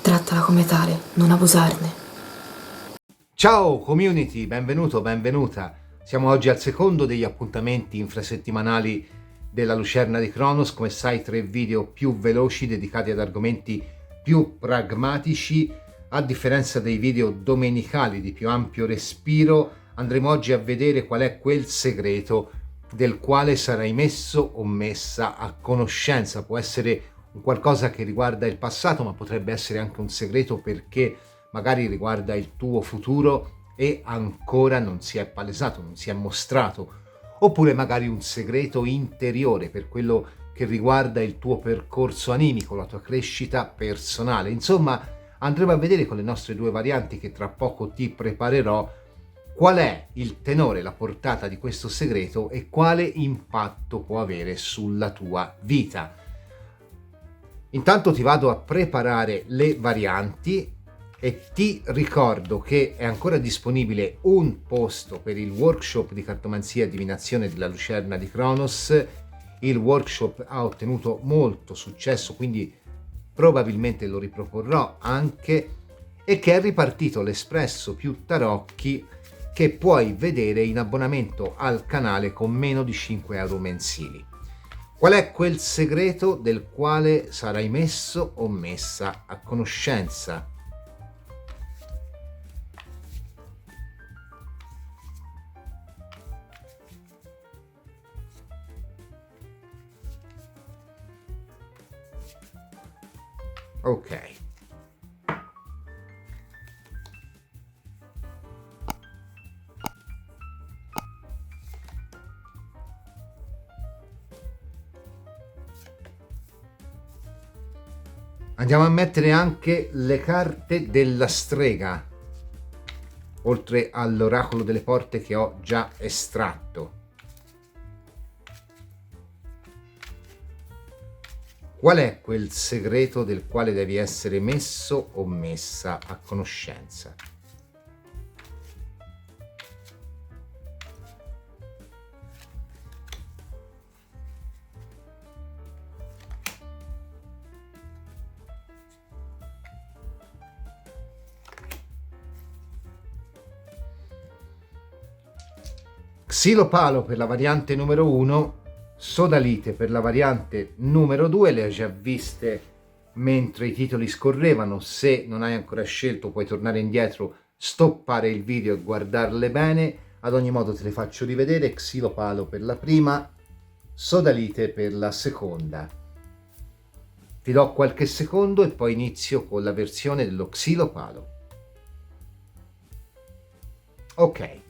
Trattala come tale, non abusarne. Ciao community, benvenuto, benvenuta. Siamo oggi al secondo degli appuntamenti infrasettimanali della Lucerna di Cronos. Come sai, 3 video più veloci dedicati ad argomenti più pragmatici. A differenza dei video domenicali di più ampio respiro, andremo oggi a vedere qual è quel segreto del quale sarai messo o messa a conoscenza. Può essere un qualcosa che riguarda il passato, ma potrebbe essere anche un segreto perché magari riguarda il tuo futuro e ancora non si è palesato, non si è mostrato, oppure magari un segreto interiore per quello che riguarda il tuo percorso animico, la tua crescita personale. Insomma, andremo a vedere con le nostre 2 varianti che tra poco ti preparerò qual è il tenore, la portata di questo segreto e quale impatto può avere sulla tua vita. Intanto ti vado a preparare le varianti e ti ricordo che è ancora disponibile un posto per il workshop di cartomanzia e divinazione della Lucerna di Cronos. Il workshop ha ottenuto molto successo, quindi probabilmente lo riproporrò anche, e che è ripartito l'espresso più tarocchi che puoi vedere in abbonamento al canale con meno di 5 euro mensili. Qual è quel segreto del quale sarai messo o messa a conoscenza? Ok. Andiamo a mettere anche le carte della strega, oltre all'oracolo delle porte che ho già estratto. Qual è quel segreto del quale devi essere messo o messa a conoscenza? Xilopalo per la variante numero 1, Sodalite per la variante numero 2, le hai già viste mentre i titoli scorrevano. Se non hai ancora scelto puoi tornare indietro, stoppare il video e guardarle bene. Ad ogni modo te le faccio rivedere. Xilopalo per la prima, Sodalite per la seconda. Ti do qualche secondo e poi inizio con la versione dello Xilopalo. Ok.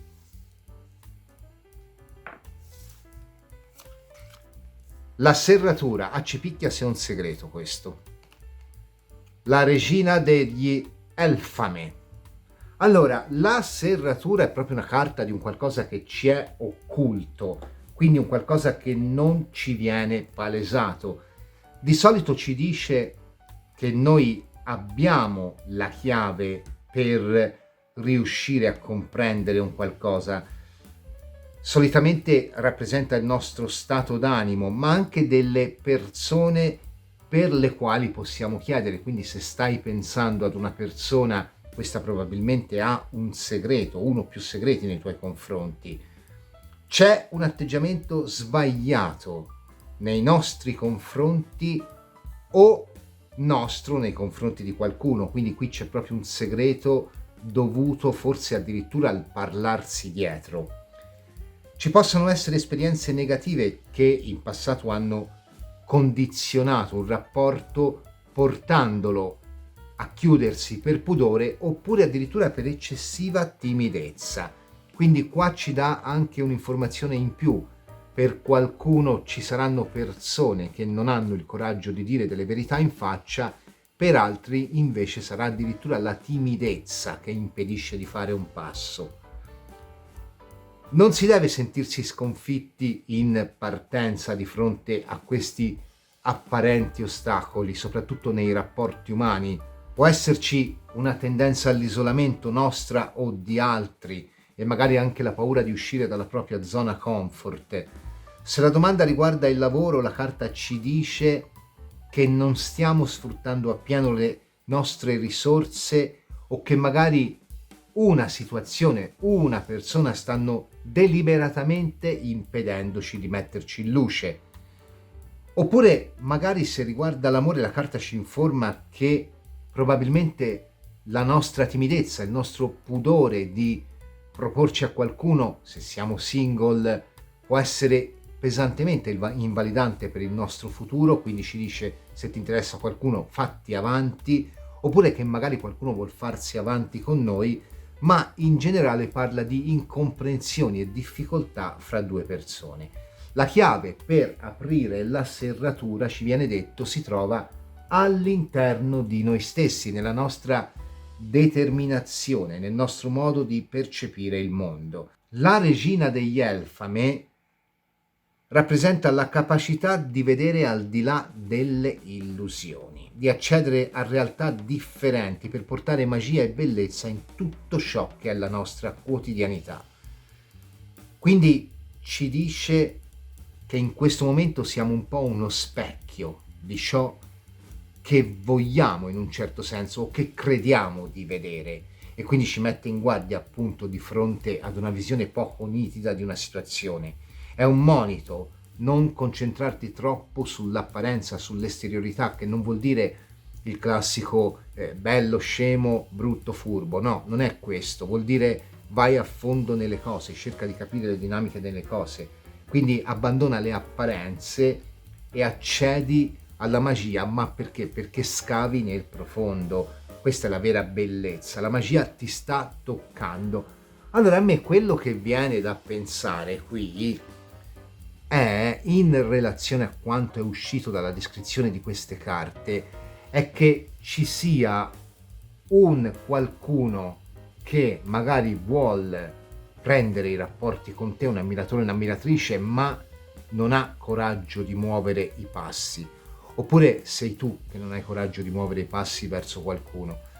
La serratura, ci picchia se è un segreto questo. La regina degli Elfame. Allora, la serratura è proprio una carta di un qualcosa che ci è occulto, quindi un qualcosa che non ci viene palesato. Di solito ci dice che noi abbiamo la chiave per riuscire a comprendere un qualcosa. Solitamente rappresenta il nostro stato d'animo, ma anche delle persone per le quali possiamo chiedere. Quindi se stai pensando ad una persona, questa probabilmente ha un segreto, uno o più segreti nei tuoi confronti. C'è un atteggiamento sbagliato nei nostri confronti o nostro nei confronti di qualcuno, quindi qui c'è proprio un segreto dovuto forse addirittura al parlarsi dietro. Ci possono essere esperienze negative che in passato hanno condizionato un rapporto portandolo a chiudersi per pudore oppure addirittura per eccessiva timidezza. Quindi qua ci dà anche un'informazione in più. Per qualcuno ci saranno persone che non hanno il coraggio di dire delle verità in faccia, per altri invece sarà addirittura la timidezza che impedisce di fare un passo. Non si deve sentirsi sconfitti in partenza di fronte a questi apparenti ostacoli, soprattutto nei rapporti umani. Può esserci una tendenza all'isolamento nostra o di altri e magari anche la paura di uscire dalla propria zona comfort. Se la domanda riguarda il lavoro, la carta ci dice che non stiamo sfruttando appieno le nostre risorse o che magari una situazione, una persona stanno deliberatamente impedendoci di metterci in luce. Oppure magari se riguarda l'amore la carta ci informa che probabilmente la nostra timidezza, il nostro pudore di proporci a qualcuno, se siamo single, può essere pesantemente invalidante per il nostro futuro, quindi ci dice se ti interessa qualcuno fatti avanti, oppure che magari qualcuno vuol farsi avanti con noi, ma in generale parla di incomprensioni e difficoltà fra due persone. La chiave per aprire la serratura, ci viene detto, si trova all'interno di noi stessi, nella nostra determinazione, nel nostro modo di percepire il mondo. La regina degli Elfame rappresenta la capacità di vedere al di là delle illusioni, di accedere a realtà differenti per portare magia e bellezza in tutto ciò che è la nostra quotidianità. Quindi ci dice che in questo momento siamo un po' uno specchio di ciò che vogliamo in un certo senso o che crediamo di vedere, e quindi ci mette in guardia appunto di fronte ad una visione poco nitida di una situazione. È un monito: non concentrarti troppo sull'apparenza, sull'esteriorità, che non vuol dire il classico bello, scemo, brutto, furbo. No, non è questo. Vuol dire vai a fondo nelle cose, cerca di capire le dinamiche delle cose. Quindi abbandona le apparenze e accedi alla magia. Ma perché? Perché scavi nel profondo. Questa è la vera bellezza. La magia ti sta toccando. Allora, a me quello che viene da pensare qui è, in relazione a quanto è uscito dalla descrizione di queste carte, è che ci sia un qualcuno che magari vuol prendere i rapporti con te, un ammiratore, un'ammiratrice, ma non ha coraggio di muovere i passi. Oppure sei tu che non hai coraggio di muovere i passi verso qualcuno.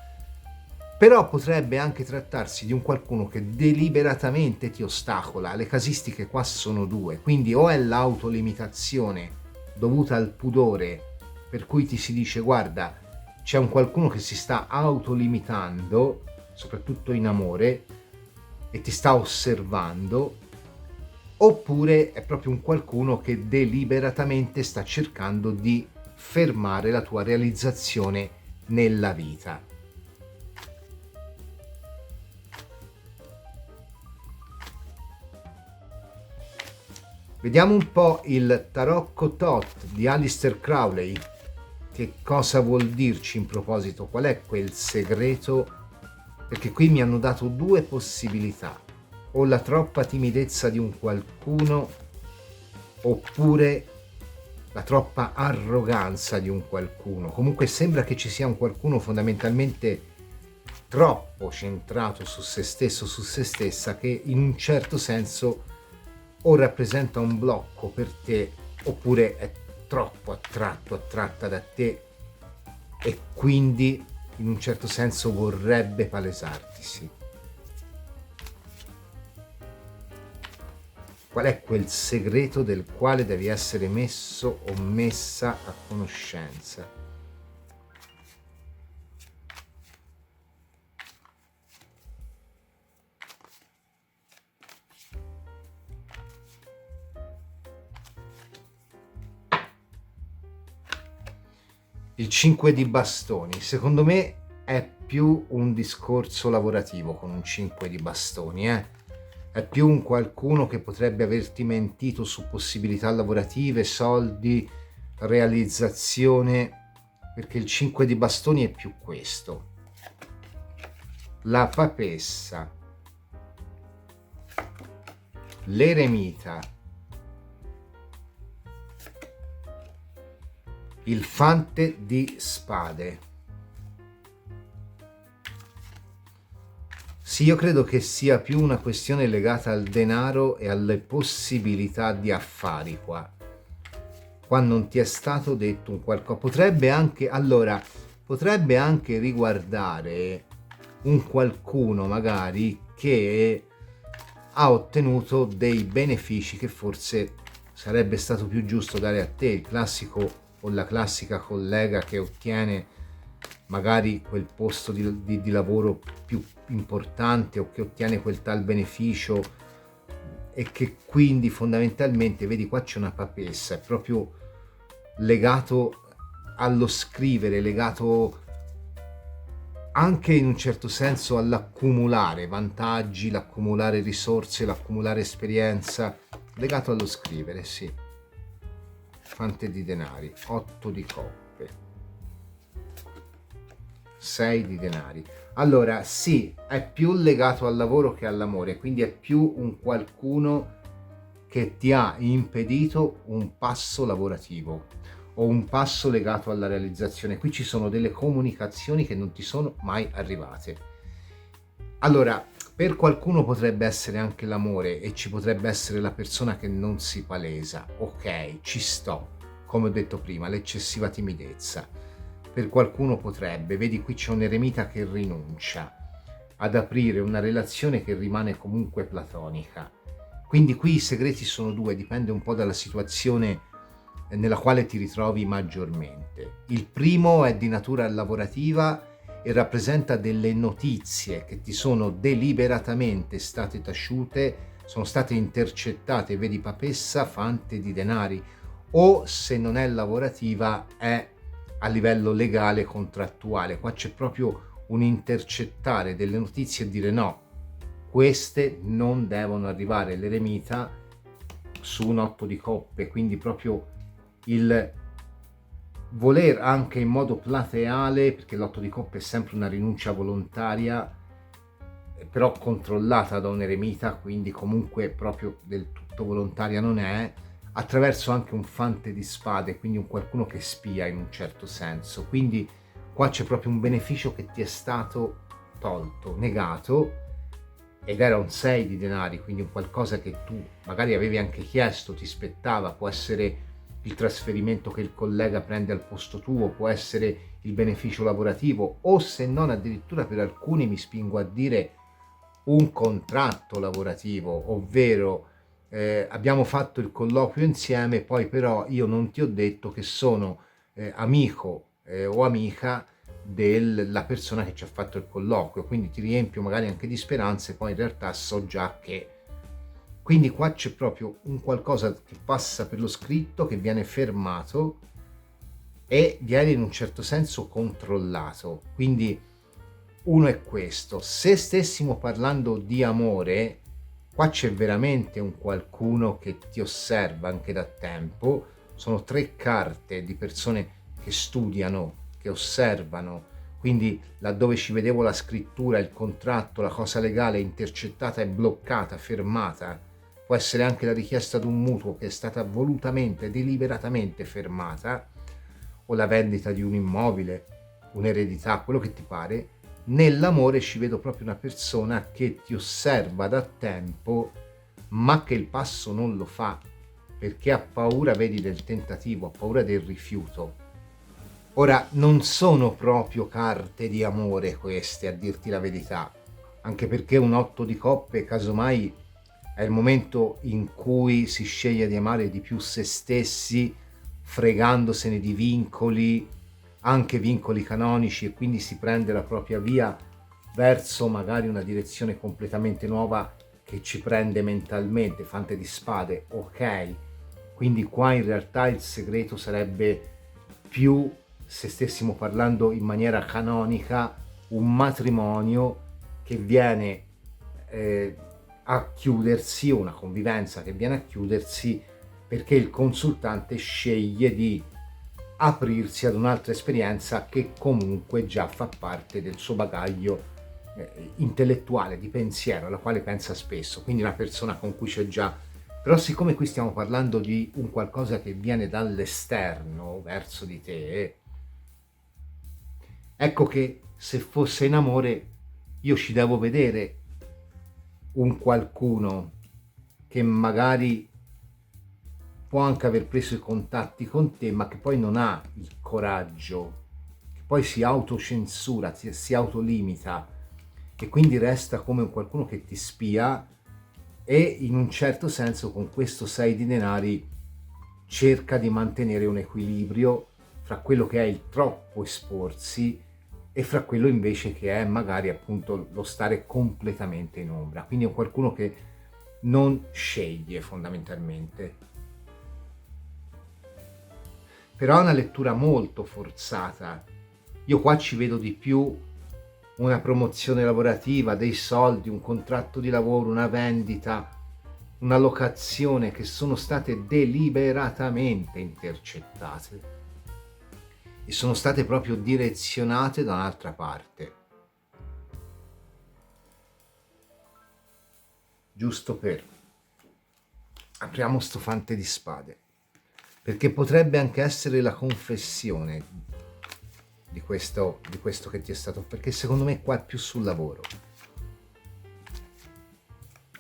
Però potrebbe anche trattarsi di un qualcuno che deliberatamente ti ostacola. Le casistiche qua sono due, quindi o è l'autolimitazione dovuta al pudore, per cui ti si dice guarda, c'è un qualcuno che si sta autolimitando, soprattutto in amore, e ti sta osservando, oppure è proprio un qualcuno che deliberatamente sta cercando di fermare la tua realizzazione nella vita. Vediamo un po' il Tarot Tot di Aleister Crowley. Che cosa vuol dirci in proposito? Qual è quel segreto? Perché qui mi hanno dato due possibilità: o la troppa timidezza di un qualcuno, oppure la troppa arroganza di un qualcuno. Comunque sembra che ci sia un qualcuno fondamentalmente troppo centrato su se stesso, su se stessa, che in un certo senso o rappresenta un blocco per te, oppure è troppo attratta da te e quindi in un certo senso vorrebbe palesartisi. Qual è quel segreto del quale devi essere messo o messa a conoscenza? Il 5 di bastoni, secondo me, è più un discorso lavorativo con un 5 di bastoni, È più un qualcuno che potrebbe averti mentito su possibilità lavorative, soldi, realizzazione, perché il 5 di bastoni è più questo. La papessa, l'eremita, il fante di spade. Sì, io credo che sia più una questione legata al denaro e alle possibilità di affari qua. Qua non ti è stato detto un qualcosa. Potrebbe anche riguardare un qualcuno magari che ha ottenuto dei benefici che forse sarebbe stato più giusto dare a te, il classico o la classica collega che ottiene magari quel posto di lavoro più importante o che ottiene quel tal beneficio e che quindi fondamentalmente, vedi qua c'è una papessa, è proprio legato allo scrivere, legato anche in un certo senso all'accumulare vantaggi, l'accumulare risorse, l'accumulare esperienza, legato allo scrivere, sì. Fante di denari, 8 di coppe, 6 di denari. Allora sì, è più legato al lavoro che all'amore, quindi è più un qualcuno che ti ha impedito un passo lavorativo o un passo legato alla realizzazione. Qui ci sono delle comunicazioni che non ti sono mai arrivate. Allora, per qualcuno potrebbe essere anche l'amore e ci potrebbe essere la persona che non si palesa. Ok, ci sto, come ho detto prima, l'eccessiva timidezza. Per qualcuno potrebbe, vedi qui c'è un eremita che rinuncia ad aprire una relazione che rimane comunque platonica. Quindi qui i segreti sono due, dipende un po' dalla situazione nella quale ti ritrovi maggiormente. Il primo è di natura lavorativa e rappresenta delle notizie che ti sono deliberatamente state taciute, sono state intercettate, vedi papessa, fante di denari, o se non è lavorativa è a livello legale contrattuale. Qua c'è proprio un intercettare delle notizie e dire no, queste non devono arrivare. L'eremita su un 8 di coppe, quindi proprio il voler anche in modo plateale, perché l'8 di coppe è sempre una rinuncia volontaria, però controllata da un eremita, quindi comunque proprio del tutto volontaria non è, attraverso anche un fante di spade, quindi un qualcuno che spia in un certo senso. Quindi qua c'è proprio un beneficio che ti è stato tolto, negato, ed era un 6 di denari, quindi un qualcosa che tu magari avevi anche chiesto, ti spettava, può essere il trasferimento che il collega prende al posto tuo, può essere il beneficio lavorativo, o se non addirittura per alcuni mi spingo a dire un contratto lavorativo, ovvero abbiamo fatto il colloquio insieme, poi però io non ti ho detto che sono amico o amica della persona che ci ha fatto il colloquio, quindi ti riempio magari anche di speranze, poi in realtà so già che. Quindi qua c'è proprio un qualcosa che passa per lo scritto, che viene fermato e viene in un certo senso controllato. Quindi uno è questo. Se stessimo parlando di amore, qua c'è veramente un qualcuno che ti osserva anche da tempo. Sono 3 carte di persone che studiano, che osservano. Quindi laddove ci vedevo la scrittura, il contratto, la cosa legale intercettata e bloccata, fermata, può essere anche la richiesta di un mutuo che è stata volutamente, deliberatamente fermata, o la vendita di un immobile, un'eredità, quello che ti pare. Nell'amore ci vedo proprio una persona che ti osserva da tempo, ma che il passo non lo fa, perché ha paura, vedi, del tentativo, ha paura del rifiuto. Ora, non sono proprio carte di amore queste, a dirti la verità, anche perché un 8 di coppe, casomai, è il momento in cui si sceglie di amare di più se stessi, fregandosene di vincoli, anche vincoli canonici, e quindi si prende la propria via verso magari una direzione completamente nuova che ci prende mentalmente, fante di spade, ok? Quindi qua in realtà il segreto sarebbe più, se stessimo parlando in maniera canonica, un matrimonio che viene a chiudersi, una convivenza che viene a chiudersi perché il consultante sceglie di aprirsi ad un'altra esperienza che comunque già fa parte del suo bagaglio intellettuale, di pensiero, alla quale pensa spesso, quindi una persona con cui c'è già. Però siccome qui stiamo parlando di un qualcosa che viene dall'esterno verso di te, ecco che se fosse in amore io ci devo vedere un qualcuno che magari può anche aver preso i contatti con te, ma che poi non ha il coraggio, che poi si autocensura, si autolimita e quindi resta come un qualcuno che ti spia, e in un certo senso con questo 6 di denari cerca di mantenere un equilibrio fra quello che è il troppo esporsi e fra quello invece che è magari appunto lo stare completamente in ombra. Quindi è qualcuno che non sceglie fondamentalmente. Però è una lettura molto forzata. Io qua ci vedo di più una promozione lavorativa, dei soldi, un contratto di lavoro, una vendita, una locazione che sono state deliberatamente intercettate e sono state proprio direzionate da un'altra parte. Giusto per apriamo sto fante di spade, perché potrebbe anche essere la confessione di questo che ti è stato, perché secondo me qua è più sul lavoro.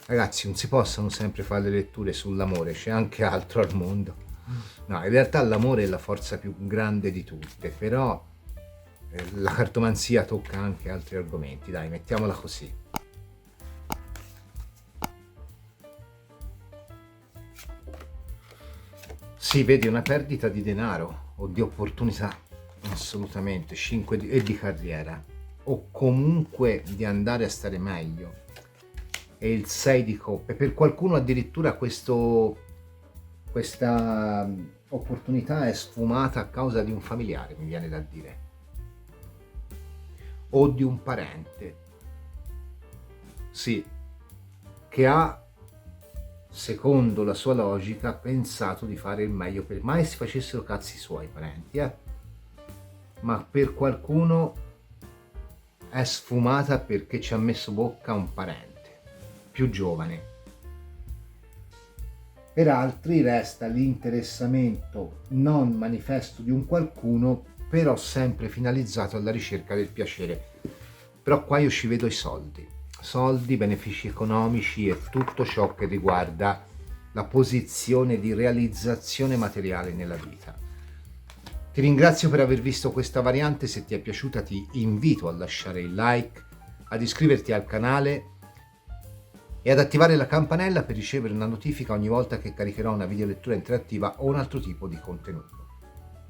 Ragazzi, non si possono sempre fare le letture sull'amore, c'è anche altro al mondo. No, in realtà l'amore è la forza più grande di tutte, però la cartomanzia tocca anche altri argomenti, dai, mettiamola così. Sì, vedi, una perdita di denaro o di opportunità, assolutamente, 5 e di carriera, o comunque di andare a stare meglio. E il 6 di coppe, per qualcuno addirittura questa opportunità è sfumata a causa di un familiare, mi viene da dire, o di un parente, sì, che ha, secondo la sua logica, pensato di fare il meglio per mai si facessero cazzi suoi parenti, ma per qualcuno è sfumata perché ci ha messo bocca un parente più giovane. Per altri resta l'interessamento non manifesto di un qualcuno, però sempre finalizzato alla ricerca del piacere. Però qua io ci vedo i soldi, benefici economici e tutto ciò che riguarda la posizione di realizzazione materiale nella vita. Ti ringrazio per aver visto questa variante, se ti è piaciuta ti invito a lasciare il like, ad iscriverti al canale e ad attivare la campanella per ricevere una notifica ogni volta che caricherò una videolettura interattiva o un altro tipo di contenuto.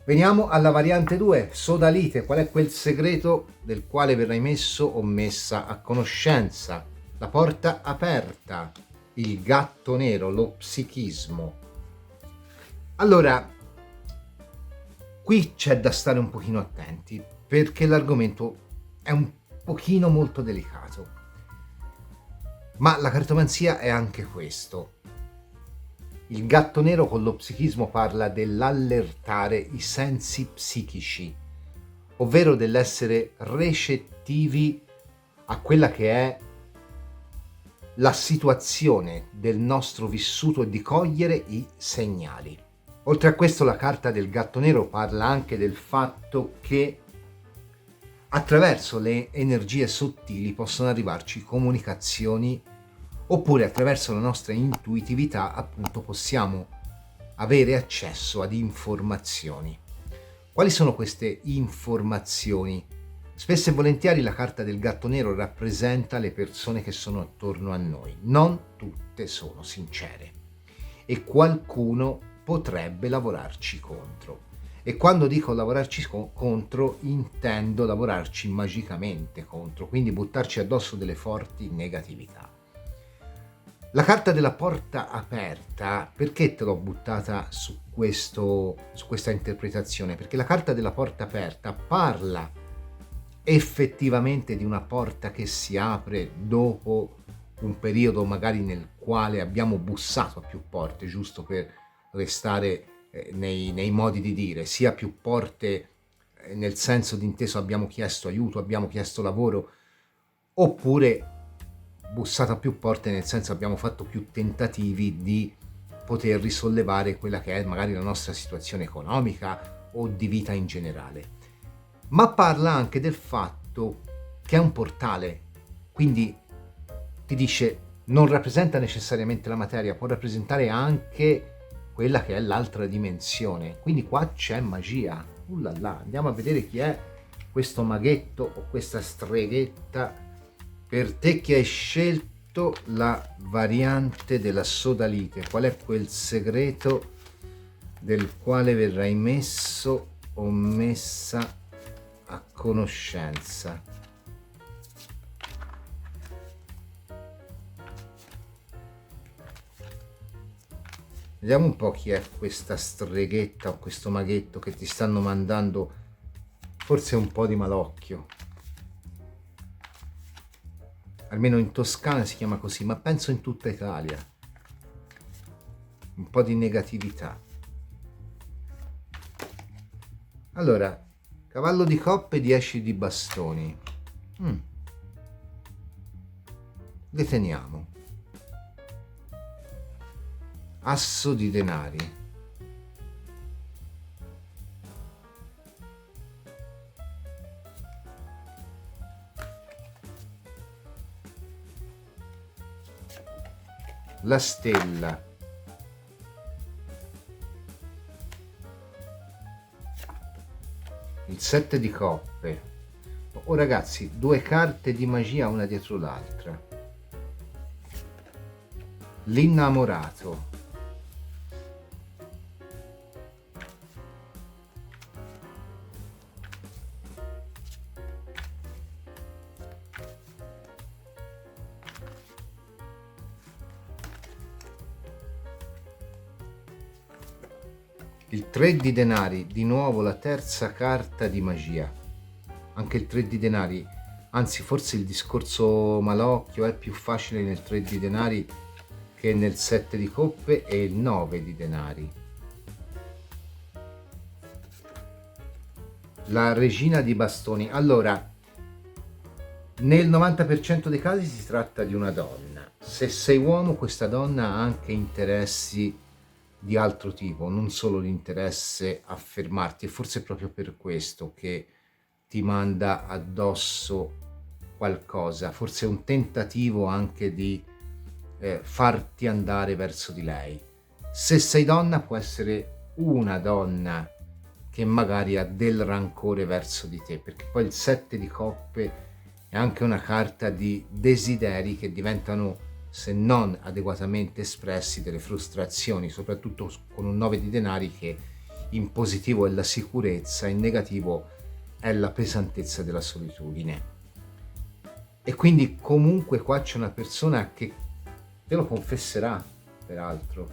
Veniamo alla variante 2, sodalite. Qual è quel segreto del quale verrai messo o messa a conoscenza? La porta aperta, il gatto nero, lo psichismo. Allora, qui c'è da stare un pochino attenti, perché l'argomento è un pochino molto delicato. Ma la cartomanzia è anche questo. Il gatto nero con lo psichismo parla dell'allertare i sensi psichici, ovvero dell'essere recettivi a quella che è la situazione del nostro vissuto e di cogliere i segnali. Oltre a questo, la carta del gatto nero parla anche del fatto che attraverso le energie sottili possono arrivarci comunicazioni, oppure attraverso la nostra intuitività appunto possiamo avere accesso ad informazioni. Quali sono queste informazioni? Spesso e volentieri la carta del gatto nero rappresenta le persone che sono attorno a noi. Non tutte sono sincere e qualcuno potrebbe lavorarci contro. E quando dico lavorarci contro, intendo lavorarci magicamente contro, quindi buttarci addosso delle forti negatività. La carta della porta aperta, perché te l'ho buttata su questa interpretazione? Perché la carta della porta aperta parla effettivamente di una porta che si apre dopo un periodo magari nel quale abbiamo bussato a più porte, giusto per restare nei modi di dire, sia più porte nel senso di inteso abbiamo chiesto aiuto, abbiamo chiesto lavoro, oppure bussato a più porte nel senso abbiamo fatto più tentativi di poter risollevare quella che è magari la nostra situazione economica o di vita in generale. Ma parla anche del fatto che è un portale, quindi ti dice non rappresenta necessariamente la materia, può rappresentare anche quella che è l'altra dimensione, quindi qua c'è magia. Andiamo a vedere chi è questo maghetto o questa streghetta per te che hai scelto la variante della sodalite. Qual è quel segreto del quale verrai messo o messa a conoscenza. Vediamo un po' chi è questa streghetta o questo maghetto che ti stanno mandando forse un po' di malocchio. Almeno in Toscana si chiama così, ma penso in tutta Italia. Un po' di negatività. Allora, cavallo di coppe, 10 di bastoni. Le teniamo. Asso di denari. La stella. Il 7 di coppe. Oh ragazzi, 2 carte di magia una dietro l'altra. L'innamorato. Il 3 di denari, di nuovo la terza carta di magia. Anche il 3 di denari, anzi forse il discorso malocchio è più facile nel 3 di denari che nel 7 di coppe e il 9 di denari. La regina di bastoni. Allora, nel 90% dei casi si tratta di una donna. Se sei uomo, questa donna ha anche interessi di altro tipo, non solo l'interesse a fermarti, e forse è proprio per questo che ti manda addosso qualcosa, forse un tentativo anche di farti andare verso di lei. Se sei donna, può essere una donna che magari ha del rancore verso di te, perché poi il 7 di coppe è anche una carta di desideri che diventano, se non adeguatamente espressi, delle frustrazioni, soprattutto con un 9 di denari che in positivo è la sicurezza, in negativo è la pesantezza della solitudine. E quindi comunque qua c'è una persona che te lo confesserà, peraltro,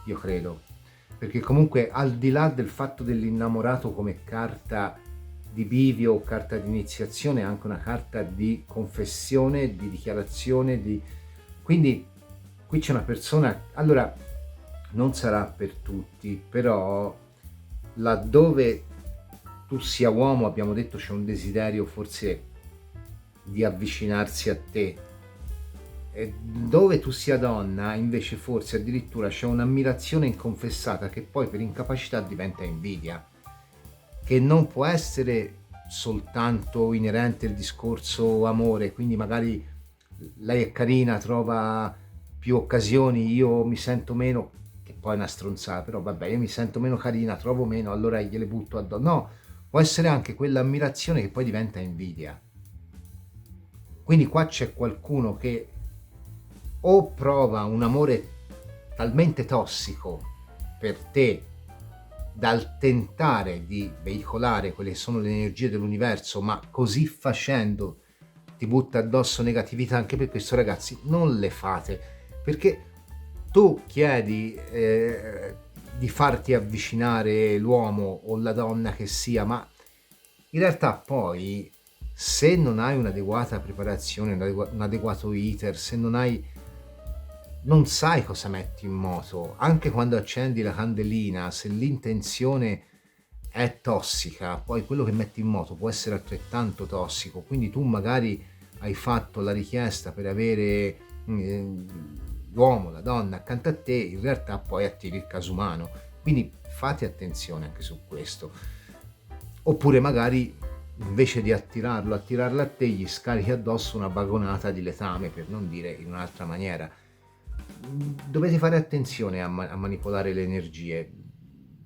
io credo, perché comunque al di là del fatto dell'innamorato come carta di bivio o carta di iniziazione, è anche una carta di confessione, di dichiarazione, quindi qui c'è una persona, allora non sarà per tutti, però laddove tu sia uomo, abbiamo detto c'è un desiderio forse di avvicinarsi a te, e dove tu sia donna invece forse addirittura c'è un'ammirazione inconfessata che poi per incapacità diventa invidia, che non può essere soltanto inerente al discorso amore, quindi magari lei è carina, trova più occasioni, io mi sento meno, che poi è una stronzata, però vabbè, io mi sento meno carina, trovo meno, allora gliele butto addosso. No, può essere anche quell'ammirazione che poi diventa invidia. Quindi qua c'è qualcuno che o prova un amore talmente tossico per te dal tentare di veicolare quelle che sono le energie dell'universo, ma così facendo ti butta addosso negatività. Anche per questo, ragazzi, non le fate, perché tu chiedi di farti avvicinare l'uomo o la donna che sia, ma in realtà poi se non hai un'adeguata preparazione, un adeguato iter, se non sai cosa metti in moto, anche quando accendi la candelina, se l'intenzione è tossica, poi quello che metti in moto può essere altrettanto tossico. Quindi tu magari hai fatto la richiesta per avere l'uomo, la donna accanto a te, in realtà poi attiri il caso umano. Quindi fate attenzione anche su questo. Oppure magari invece di attirarlo a te, gli scarichi addosso una vagonata di letame, per non dire in un'altra maniera. Dovete fare attenzione a manipolare le energie,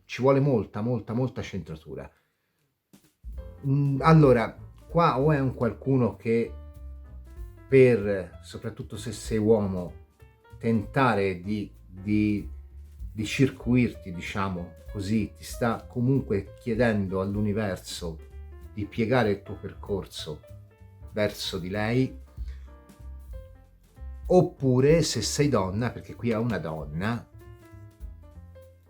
ci vuole molta centratura. Allora, qua o è un qualcuno che soprattutto se sei uomo, tentare di circuirti, diciamo così, ti sta comunque chiedendo all'universo di piegare il tuo percorso verso di lei, oppure se sei donna, perché qui è una donna,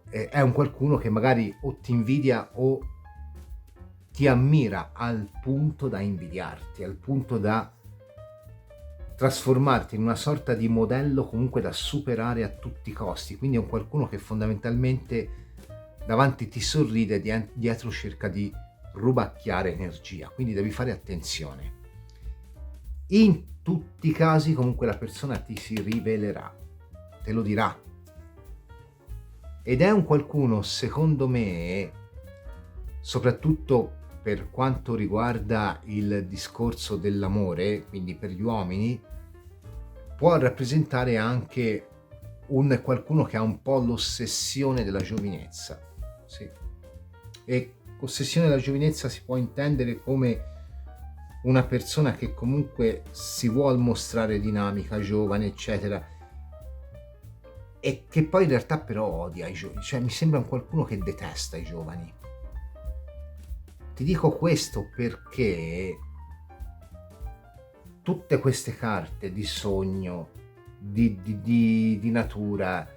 è un qualcuno che magari o ti invidia o ti ammira al punto da invidiarti, al punto da trasformarti in una sorta di modello comunque da superare a tutti i costi. Quindi è un qualcuno che fondamentalmente davanti ti sorride, dietro cerca di rubacchiare energia, quindi devi fare attenzione. In tutti i casi comunque la persona ti si rivelerà, te lo dirà, ed è un qualcuno, secondo me, soprattutto per quanto riguarda il discorso dell'amore, quindi per gli uomini, può rappresentare anche un qualcuno che ha un po' l'ossessione della giovinezza, sì. E ossessione della giovinezza si può intendere come una persona che comunque si vuol mostrare dinamica, giovane, eccetera, e che poi in realtà però odia i giovani, cioè mi sembra un qualcuno che detesta i giovani. Ti dico questo perché tutte queste carte di sogno, di natura,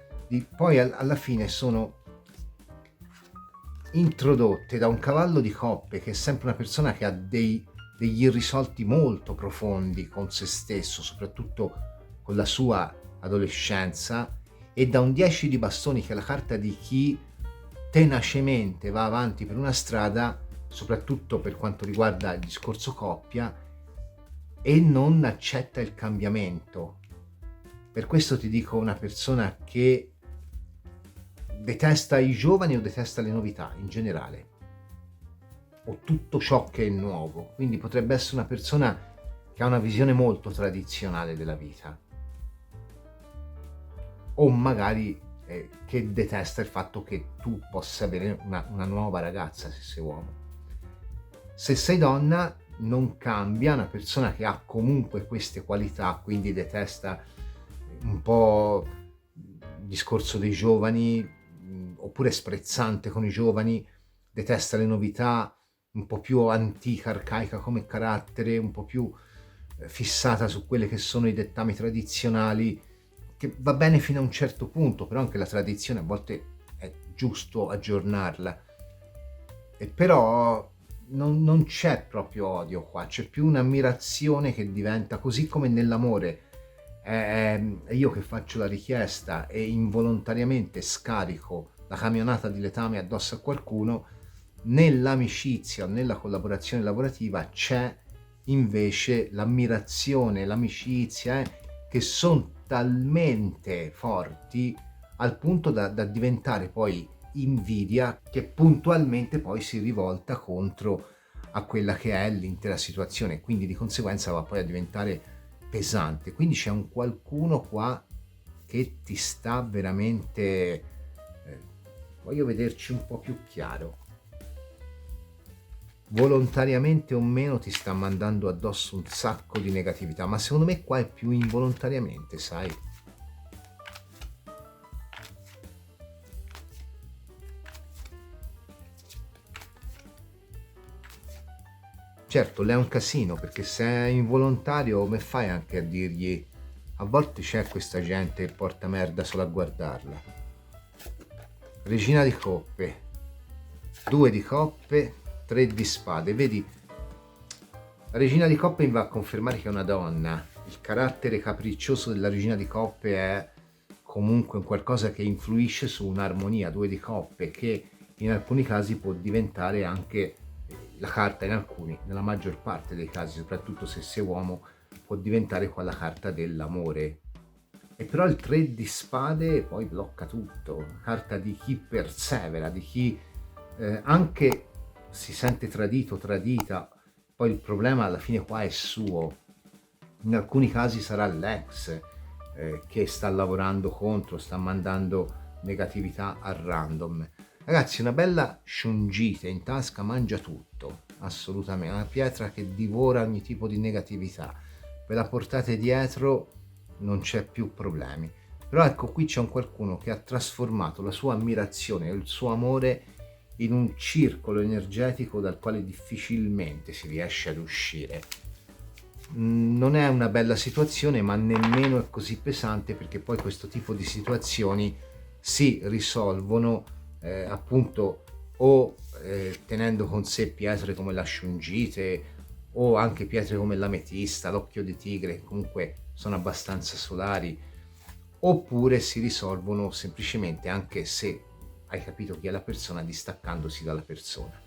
poi alla fine sono introdotte da un cavallo di coppe che è sempre una persona che ha degli irrisolti molto profondi con se stesso, soprattutto con la sua adolescenza, e da un 10 di bastoni che è la carta di chi tenacemente va avanti per una strada, soprattutto per quanto riguarda il discorso coppia, e non accetta il cambiamento. Per questo ti dico una persona che detesta i giovani o detesta le novità in generale, o tutto ciò che è nuovo, quindi potrebbe essere una persona che ha una visione molto tradizionale della vita, o magari che detesta il fatto che tu possa avere una nuova ragazza se sei uomo. Se sei donna non cambia, una persona che ha comunque queste qualità, quindi detesta un po' il discorso dei giovani, oppure sprezzante con i giovani, detesta le novità, un po' più antica, arcaica come carattere, un po' più fissata su quelle che sono i dettami tradizionali, che va bene fino a un certo punto, però anche la tradizione a volte è giusto aggiornarla. E però non c'è proprio odio qua, c'è più un'ammirazione che diventa, così come nell'amore. È io che faccio la richiesta e involontariamente scarico la camionata di letame addosso a qualcuno, nell'amicizia o nella collaborazione lavorativa c'è invece l'ammirazione, l'amicizia, che sono talmente forti al punto da diventare poi invidia, che puntualmente poi si rivolta contro a quella che è l'intera situazione, quindi di conseguenza va poi a diventare pesante. Quindi c'è un qualcuno qua che ti sta veramente, voglio vederci un po' più chiaro, volontariamente o meno ti sta mandando addosso un sacco di negatività, ma secondo me qua è più involontariamente, sai? Certo, lei è un casino, perché se è involontario come fai anche a dirgli, a volte c'è questa gente che porta merda solo a guardarla. Regina di coppe, 2 di coppe, 3 di spade, vedi? La regina di coppe mi va a confermare che è una donna. Il carattere capriccioso della regina di coppe è comunque un qualcosa che influisce su un'armonia. 2 di coppe che in alcuni casi può diventare anche la carta, nella maggior parte dei casi, soprattutto se sei uomo, può diventare qua la carta dell'amore. E però il 3 di spade poi blocca tutto, carta di chi persevera, di chi anche si sente tradito, tradita. Poi il problema alla fine qua è suo, in alcuni casi sarà l'ex che sta lavorando contro, sta mandando negatività a random. Ragazzi, una bella shungite in tasca mangia tutto, assolutamente, una pietra che divora ogni tipo di negatività, ve la portate dietro, non c'è più problemi. Però ecco, qui c'è un qualcuno che ha trasformato la sua ammirazione, il suo amore in un circolo energetico dal quale difficilmente si riesce ad uscire. Non è una bella situazione, ma nemmeno è così pesante, perché poi questo tipo di situazioni si risolvono appunto o tenendo con sé pietre come la shungite o anche pietre come l'ametista, l'occhio di tigre, che comunque sono abbastanza solari, oppure si risolvono semplicemente, anche se hai capito chi è la persona, distaccandosi dalla persona.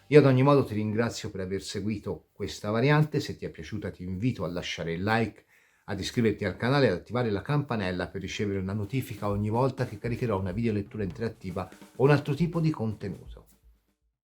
Io ad ogni modo ti ringrazio per aver seguito questa variante. Se ti è piaciuta ti invito a lasciare il like, ad iscriverti al canale e ad attivare la campanella per ricevere una notifica ogni volta che caricherò una video lettura interattiva o un altro tipo di contenuto.